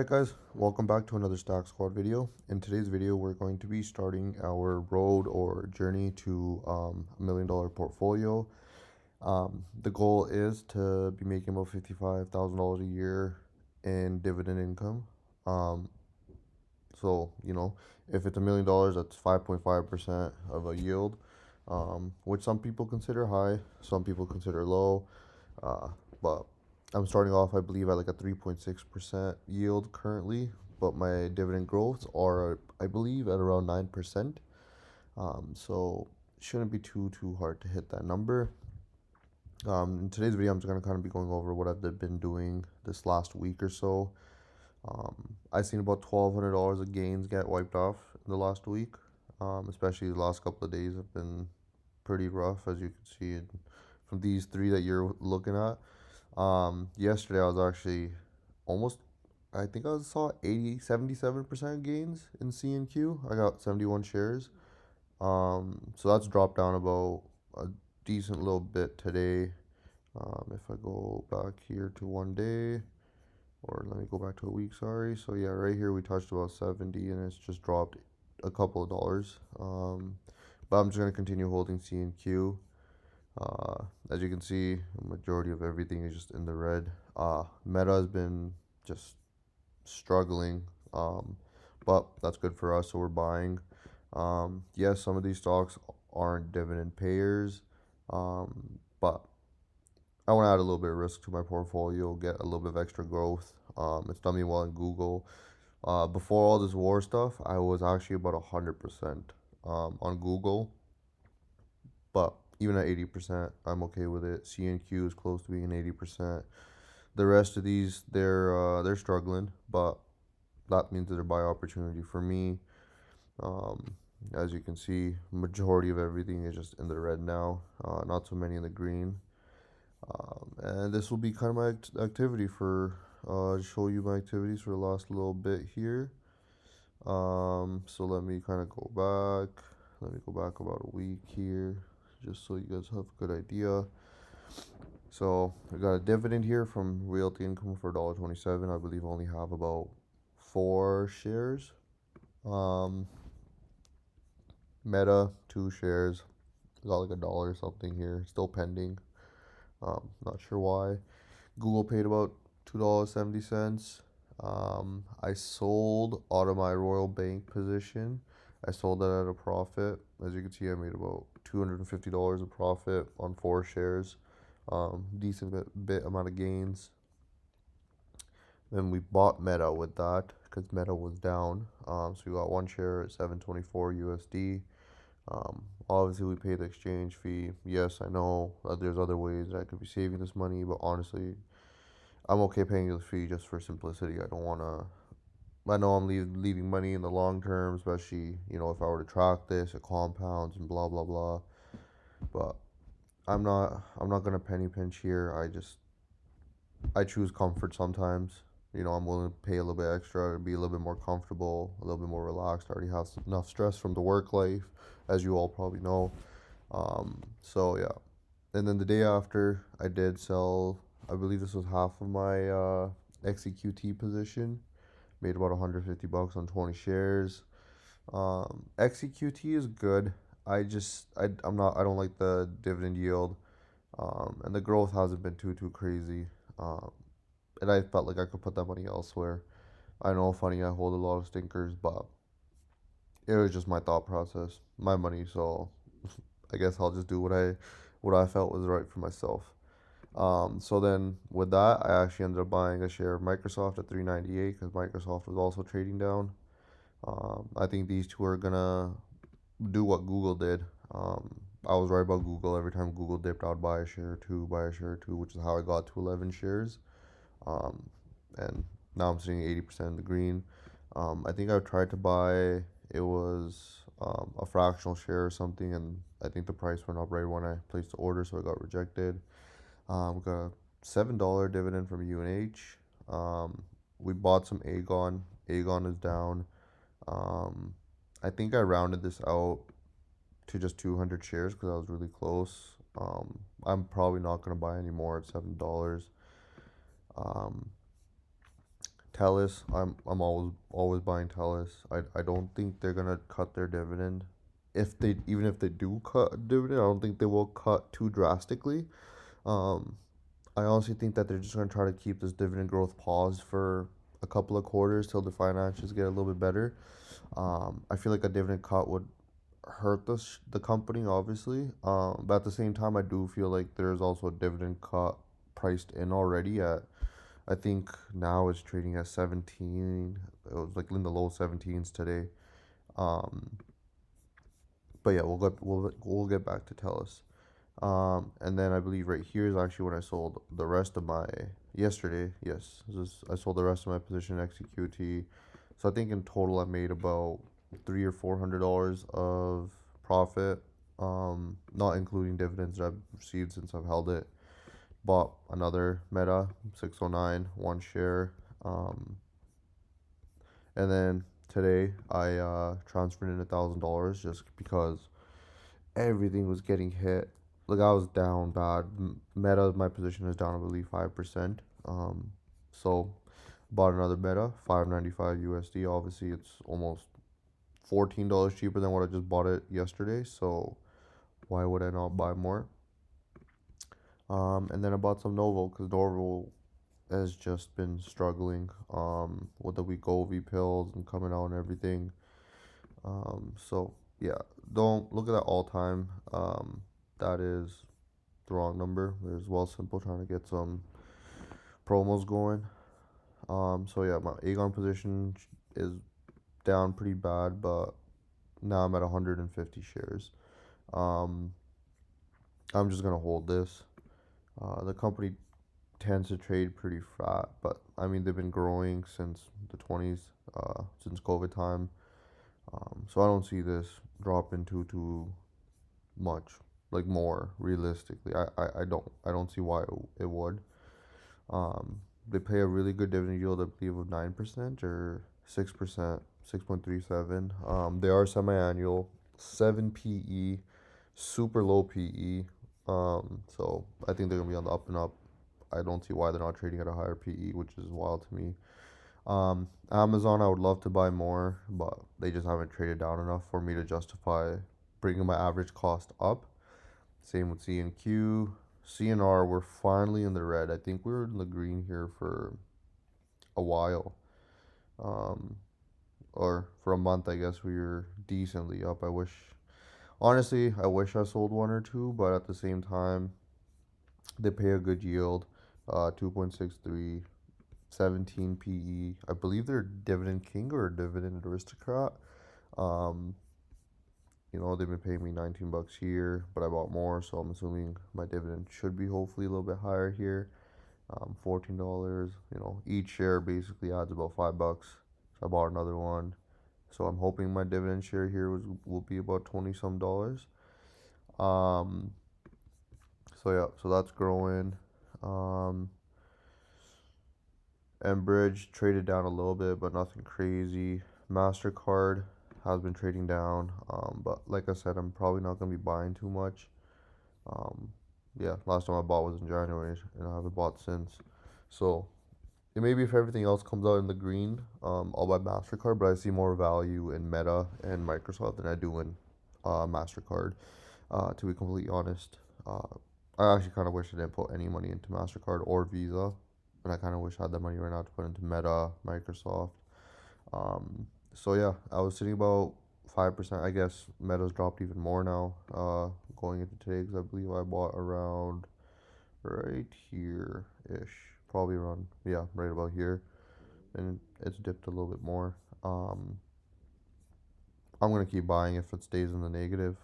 Alright guys, welcome back to another Stack Squad video. In today's video, we're going to be starting our road or journey to $1 million portfolio. The goal is to be making about $55,000 a year in dividend income. Um, so, if it's $1 million, that's 5.5% of a yield, which some people consider high, some people consider low. Uh, but I'm starting off, I believe, at like a 3.6% yield currently, but my dividend growths are, I believe, at around 9%. So it shouldn't be too hard to hit that number. In today's video, I'm just gonna kind of be going over what I've been doing this last week or so. I've seen about $1,200 of gains get wiped off in the last week. Especially the last couple of days have been pretty rough, as you can see from these three that you're looking at. Yesterday I was actually almost, I think I saw 77% gains in CNQ. I got 71 shares. So that's dropped down about a decent little bit today. If I go back here to 1 day, or let me go back to a week, sorry. So yeah, right here we touched about 70 and it's just dropped a couple of dollars. But I'm just gonna continue holding CNQ. As you can see, the majority of everything is just in the red. Meta has been just struggling, but that's good for us, so we're buying. Yes, some of these stocks aren't dividend payers, but I want to add a little bit of risk to my portfolio, get a little bit of extra growth. It's done me well in Google. Before all this war stuff, I was actually about 100% on Google, but even at 80%, I'm okay with it. CNQ is close to being 80%. The rest of these, they're struggling, but that means they're buy opportunity for me. As you can see, majority of everything is just in the red now. Not so many in the green. And this will be kind of my activity for show you my activities for the last little bit here. So let me kind of go back. Let me go back about a week here, just so you guys have a good idea. So I got a dividend here from Realty Income for $1.27. I believe I only have about 4 shares. Um, Meta 2 shares. Got like a dollar or something here. Still pending. Not sure why. Google paid about $2.70. I sold out of my Royal Bank position. I sold that at a profit. As you can see, I made about $250 of profit on 4 shares. Decent bit amount of gains. Then we bought Meta with that because Meta was down. So we got 1 share at 724 USD. Obviously, we paid the exchange fee. Yes, I know there's other ways that I could be saving this money, but honestly, I'm okay paying the fee just for simplicity. I don't want to. I know I'm leaving money in the long term, especially if I were to track this, it compounds and blah blah blah. But I'm not gonna penny pinch here. I choose comfort sometimes. I'm willing to pay a little bit extra to be a little bit more comfortable, a little bit more relaxed. I already have enough stress from the work life, as you all probably know. So yeah, and then the day after, I did sell. I believe this was half of my XEQT position. Made about 150 bucks on 20 shares. XEQT is good. I don't like the dividend yield, and the growth hasn't been too crazy. Um, and I felt like I could put that money elsewhere. I know, funny, I hold a lot of stinkers, but it was just my thought process, my money. So I guess I'll just do what I felt was right for myself. So then with that, I actually ended up buying a share of Microsoft at 398 because Microsoft was also trading down. I think these two are gonna do what Google did. I was right about Google. Every time Google dipped, I would buy a share or two, buy a share or two, which is how I got to 11 shares. Um, and now I'm sitting 80% in the green. I think I tried to buy, it was a fractional share or something, and I think the price went up right when I placed the order, so it got rejected. Got a $7 dividend from UNH. We bought some Aegon. Aegon is down. Um, I think I rounded this out to just 200 shares because I was really close. I'm probably not gonna buy any more at $7. Um, Telus, I'm always buying Telus. I don't think they're gonna cut their dividend. If they even if they do cut a dividend, I don't think they will cut too drastically. Um, I honestly think that they're just gonna try to keep this dividend growth paused for a couple of quarters till the financials get a little bit better. I feel like a dividend cut would hurt the company, obviously. But at the same time, I do feel like there's also a dividend cut priced in already at, I think now it's trading at 17. It was like in the low 17s today. Um, but yeah, we'll get back to Telus. And then I believe right here is actually when I sold the rest of my yesterday. Yes, I sold the rest of my position in XQT. So I think in total I made about $300 or $400 of profit. Not including dividends that I've received since I've held it. Bought another Meta 609, one share. Um, and then today I transferred in $1,000 just because everything was getting hit. Like I was down bad. Meta, my position is down, I believe 5%. So bought another Meta, 595 USD. Obviously, it's almost $14 cheaper than what I just bought it yesterday. So why would I not buy more? And then I bought some Novo because Novo has just been struggling with the Wegovy pills and coming out and everything. So yeah, don't look at that all time. That is the wrong number. There's Well Simple trying to get some promos going. So yeah, my Aegon position is down pretty bad, but now I'm at 150 shares. Um, I'm just gonna hold this. The company tends to trade pretty fat, but I mean they've been growing since the 20s, since COVID time. So I don't see this dropping too much, like more realistically. I don't see why it would. They pay a really good dividend yield, I believe, of 9% or 6%, 6.37. They are semi-annual, 7 PE, super low PE. So I think they're gonna be on the up and up. I don't see why they're not trading at a higher PE, which is wild to me. Amazon, I would love to buy more, but they just haven't traded down enough for me to justify bringing my average cost up. Same with CNQ. CNR, we're finally in the red. I think we were in the green here for a while. Um, or for a month, I guess we were decently up. Honestly, I wish I sold one or two, but at the same time, they pay a good yield, 2.63, 17 PE. I believe they're dividend king or dividend aristocrat. Um, they've been paying me 19 bucks here, but I bought more, so I'm assuming my dividend should be hopefully a little bit higher here. $14. Each share basically adds about $5. So I bought another one. So I'm hoping my dividend share here will be about 20 some dollars. Um, so yeah, so that's growing. Um, Enbridge traded down a little bit, but nothing crazy. Mastercard has been trading down, but like I said, I'm probably not gonna be buying too much. Um, yeah, last time I bought was in January, and I haven't bought since. So yeah, maybe if everything else comes out in the green, I'll buy Mastercard. But I see more value in Meta and Microsoft than I do in Mastercard. To be completely honest, I actually kind of wish I didn't put any money into Mastercard or Visa, and I kind of wish I had that money right now to put into Meta, Microsoft. So yeah, I was sitting about 5%. I guess Meta's dropped even more now. Going into today, because I believe I bought around right here ish, probably around, yeah, right about here, and it's dipped a little bit more. Um, I'm gonna keep buying if it stays in the negative.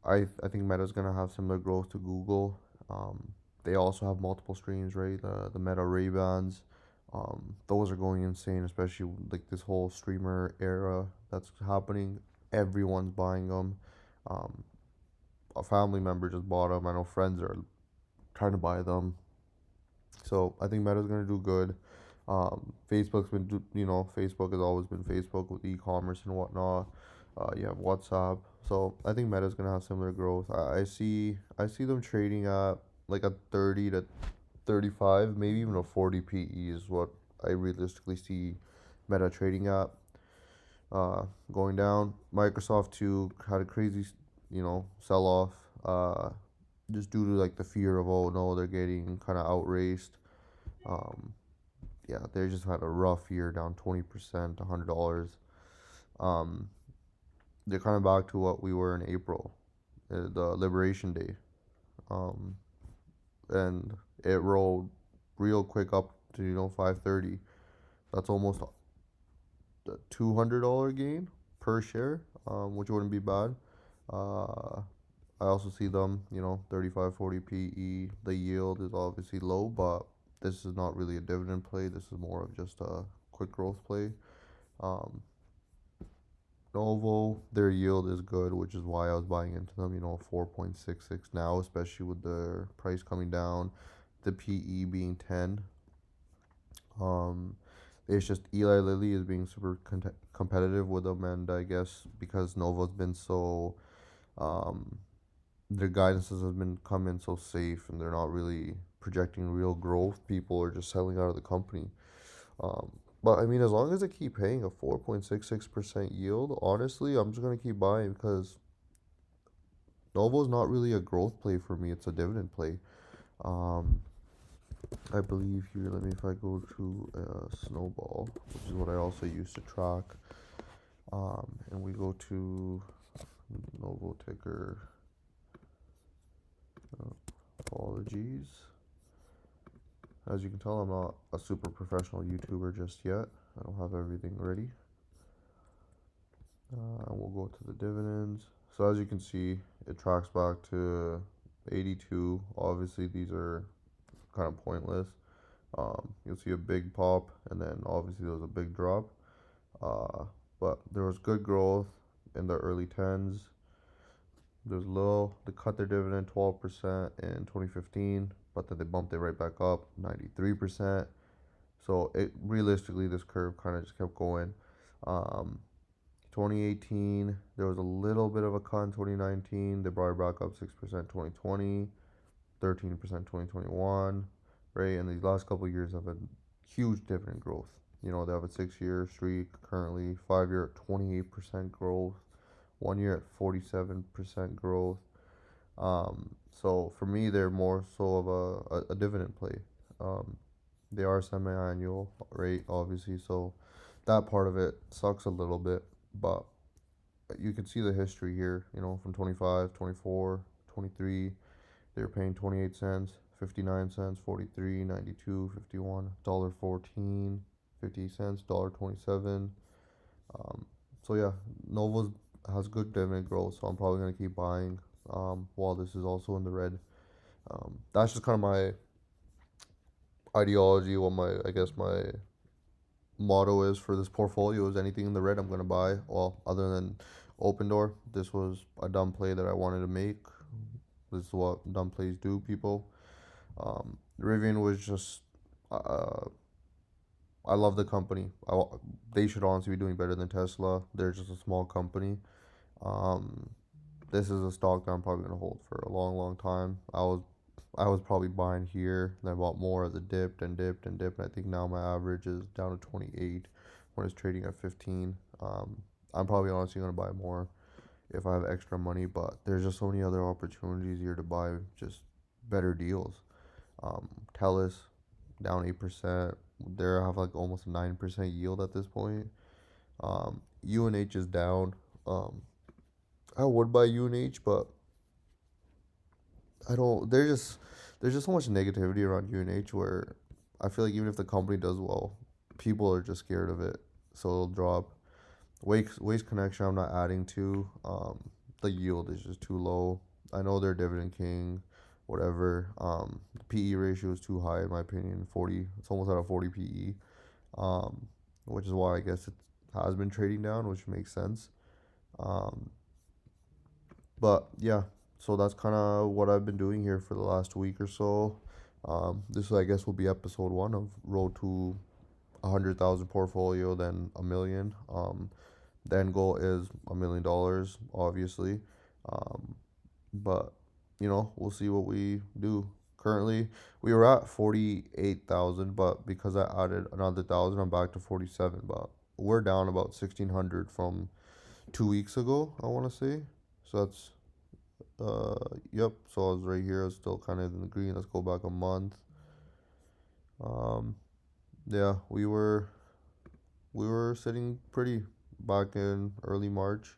I think Meta's gonna have similar growth to Google. They also have multiple streams, right? The Meta Ray Bans, those are going insane, especially like this whole streamer era that's happening. Everyone's buying them. Um, a family member just bought them. I know friends are trying to buy them. So I think Meta's gonna do good. Facebook has always been Facebook with e-commerce and whatnot. You have WhatsApp, so I think Meta's gonna have similar growth. I see them trading at like a 30 to 35, maybe even a 40 PE is what I realistically see Meta trading app going down. Microsoft too had a crazy, sell off. Just due to like the fear of, oh no, they're getting kind of outraced. Um, yeah, they just had a rough year, down 20%, $100. Um, they're kind of back to what we were in April, the Liberation Day. Um, and it rolled real quick up to 530. That's almost a $200 gain per share, which wouldn't be bad. Uh, I also see them, 35, 40 PE. The yield is obviously low, but this is not really a dividend play. This is more of just a quick growth play. Um, Novo, their yield is good, which is why I was buying into them, 4.66 now, especially with the price coming down, the PE being 10. Um, it's just Eli Lilly is being super competitive with them, and I guess because Novo's been so, um, their guidances have been come in so safe, and they're not really projecting real growth. People are just selling out of the company. Um, but I mean, as long as they keep paying a 4.66% yield, honestly, I'm just gonna keep buying because Novo's not really a growth play for me. It's a dividend play. Um, I believe here. Let me if I go to Snowball, which is what I also use to track. And we go to Novo ticker. Apologies. As you can tell, I'm not a super professional YouTuber just yet. I don't have everything ready. And we'll go to the dividends. So as you can see, it tracks back to 82. Obviously, these are kind of pointless. You'll see a big pop, and then obviously there was a big drop. Uh, but there was good growth in the early tens. There's little. They cut their dividend 12% in 2015, but then they bumped it right back up 93%. So it realistically, this curve kind of just kept going. Um, 2018, there was a little bit of a cut in 2019. They brought it back up 6% 2020, 13% 2021, right? And these last couple of years have a huge dividend growth. They have a 6-year streak currently, 5-year at 28% growth, 1 year at 47% growth. So for me, they're more so of a dividend play. Um, they are semi-annual rate, obviously, so that part of it sucks a little bit, but you can see the history here, from 25, 24, 23. They were paying 28 cents, 59 cents, 43, 92, 51, $1.14, 50 cents, $1.27. Um, so yeah, Nova's has good dividend growth, so I'm probably gonna keep buying. While this is also in the red. That's just kind of my ideology. What my I guess my motto is for this portfolio is anything in the red I'm gonna buy. Well, other than Open Door, this was a dumb play that I wanted to make. This is what dumb plays do, people. Rivian was just, uh, I love the company. They should honestly be doing better than Tesla. They're just a small company. Um, this is a stock that I'm probably gonna hold for a long, long time. I was probably buying here, and I bought more as it dipped and dipped and dipped. And I think now my average is down to 28 when it's trading at 15. I'm probably honestly gonna buy more if I have extra money, but there's just so many other opportunities here to buy just better deals. Telus down 8%. They have like almost a 9% yield at this point. UNH is down. Um, I would buy UNH, but I don't. There's just so much negativity around UNH where I feel like even if the company does well, people are just scared of it, so it'll drop. Waste Connection, I'm not adding to. The yield is just too low. I know they're dividend king, whatever. The PE ratio is too high in my opinion. 40. It's almost at a 40 PE. Um, which is why I guess it has been trading down, which makes sense. Um, but yeah, so that's kind of what I've been doing here for the last week or so. This I guess will be episode 1 of Road to 100,000 portfolio, then a million. The end goal is $1 million, obviously. Um, but we'll see what we do. currently we were at 48,000, but because I added another thousand, I'm back to 47. But we're down about 1,600 from 2 weeks ago, I want to say. So that's yep. So I was right here. I was still kind of in the green. Let's go back a month. Um, yeah, we were sitting pretty back in early March,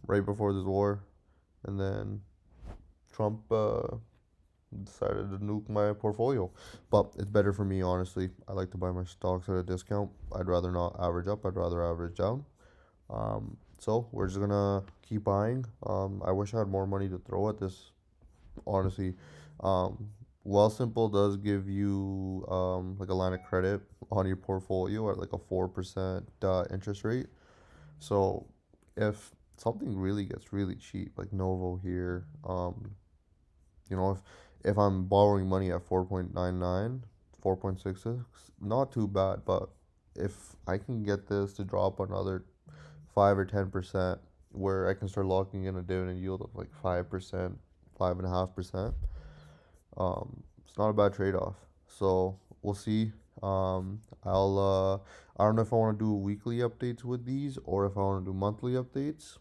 right before this war, and then Trump decided to nuke my portfolio. But it's better for me, honestly. I like to buy my stocks at a discount. I'd rather not average up. I'd rather average down. So we're just gonna keep buying. I wish I had more money to throw at this. Honestly, um, Simple does give you like a line of credit on your portfolio at like a 4% interest rate. So if something really gets really cheap, like Novo here, if I'm borrowing money at 4.99, 4.66, not too bad. But if I can get this to drop another 5 or 10%, where I can start locking in a dividend yield of like 5%, 5.5%, it's not a bad trade off. So we'll see. I don't know if I want to do weekly updates with these or if I want to do monthly updates.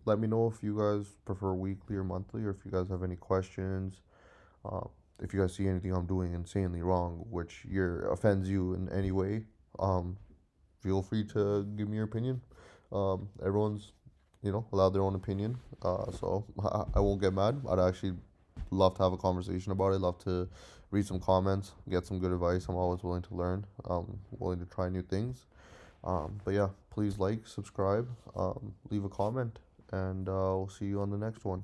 Let me know if you guys prefer weekly or monthly, or if you guys have any questions. If you guys see anything I'm doing insanely wrong, which offends you in any way, um, feel free to give me your opinion. Everyone's, allowed their own opinion. So I won't get mad. I'd actually love to have a conversation about it. Love to read some comments, get some good advice. I'm always willing to learn. Willing to try new things. But yeah, please like, subscribe, leave a comment, and we'll see you on the next one.